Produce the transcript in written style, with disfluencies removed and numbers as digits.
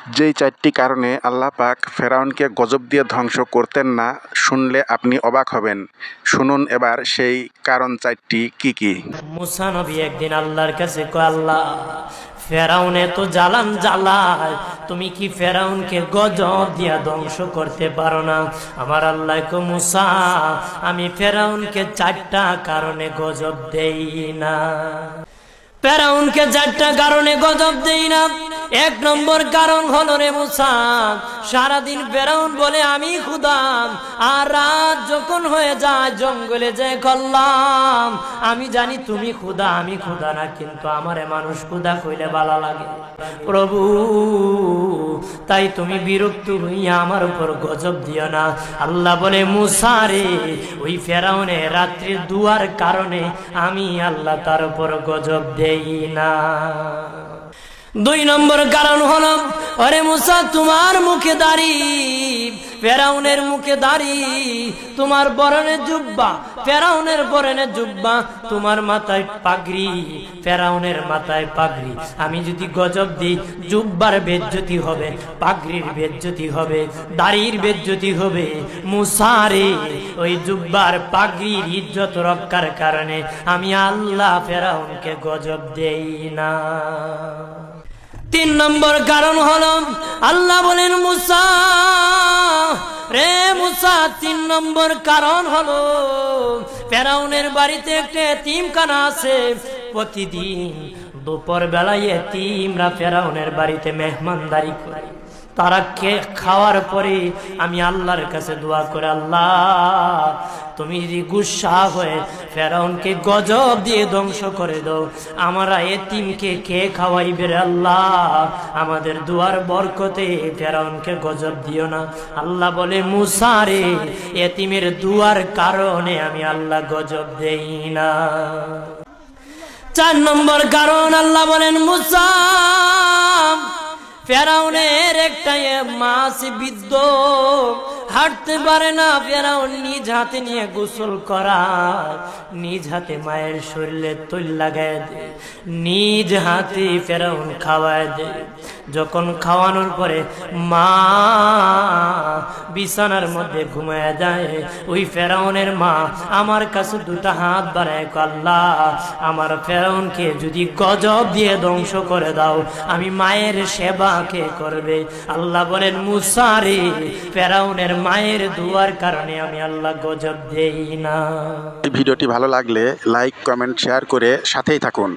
যেই চারটি কারণে আল্লাহ পাক ফেরাউনকে গজব দিয়ে ধ্বংস করতেন না, শুনলে আপনি অবাক হবেন। শুনুন এবার সেই কারণ চারটি কি কি। মুসা নবী একদিন আল্লাহর কাছে কয়, আল্লাহ, ফেরাউনে তো জ্বালান জ্বালায়, তুমি কি ফেরাউনকে গজব দিয়া ধ্বংস করতে পারো না? আমার আল্লাহ কো, মুসা, আমি ফেরাউনকে চারটা কারণে গজব দেই না। ফেরাউনকে চারটা কারণে গজব দেই না। এক নম্বর কারণ হলো, রে মুসা, সারাদিন ফেরাউন বলে আমি খোদা, আর রাত যখন হয়ে যায় জঙ্গলে যায় করলাম আমি জানি তুমি খোদা, আমি খোদা না, কিন্তু আমারে মানুষ খোদা কইলে ভালো লাগে। প্রভু, তাই তুমি বিরক্ত হইয়া আমার উপর গজব দিও না। আল্লাহ বলে, মুসা রে, ওই ফেরাউনে রাত্রির দুয়ার কারণে আমি আল্লাহ তার উপর গজব দেই না। দুই নম্বর কারণ হলো, আরে মুসা, তোমার মুখে দাড়ি, ফেরাউনের মুখে দাড়ি, তোমার পরনে জুব্বা, ফেরাউনের পরনে জুব্বা, তোমার মাথায় পাগড়ি, ফেরাউনের মাথায় পাগড়ি। আমি যদি গজব দিই, জুব্বার বেজ্জতি হবে, পাগড়ির বেজ্জতি হবে, দাড়ির বেজ্জতি হবে। মুসা রে, ওই জুব্বার পাগড়ির ইজ্জত রক্ষার কারণে আমি আল্লাহ ফেরাউনকে গজব দেই না। তিন নম্বর কারণ হলো, আল্লাহ বলেন, মুসা রে মুসা, তিন নম্বর কারণ হলো, ফেরাউনের বাড়িতে একটা এতিমখানা আছে। প্রতিদিন দুপুর বেলায় এতিমরা ফেরাউনের বাড়িতে মেহমানদারি করে। তারা খাওয়ার পরে আমি আল্লাহর কাছে দোয়া করে, আল্লাহ, তুমি যদি গুসা হয়ে ফেরাউনকে গজব দিয়ে ধ্বংস করে দাও, আমরা এতিমকে কে খাওয়াইবে রে আল্লাহ? আমাদের দুয়ার বরকতে ফেরাউনকে গজব দিও না। আল্লাহ বলে, মুসা রে, এতিমের দুয়ার কারণে আমি আল্লাহ গজব দেই না। চার নম্বর কারণ, আল্লাহ বলেন, মুসা, ফেরাউনের একটা মাছ বিদ্ধ, হাঁটতে পারে না। ফেরাউন নিজ হাতে নিয়ে গোসল করায়, নিজ হাতে মায়ের শরীরে তৈল লাগায় দেয়, নিজ হাতে ফেরাউন খাওয়ায় দেয়। যখন খাওয়ানোর পরে মা বিছানার মধ্যে ঘুমায় যায়, ওই ফেরাউনের মা আমার কাছে দুটা হাত বাড়ায়, আল্লাহ, আমার ফেরাউনকে যদি গজব দিয়ে ধ্বংস করে দাও, আমি মায়ের সেবা কে করবে? আল্লাহ বলেন, মুসা রে, ফেরাউনের মায়ের দুয়ার কারণে আমি আল্লাহ গজব দেই না। ভিডিওটি ভালো লাগলে লাইক, কমেন্ট, শেয়ার করে সাথেই থাকুন।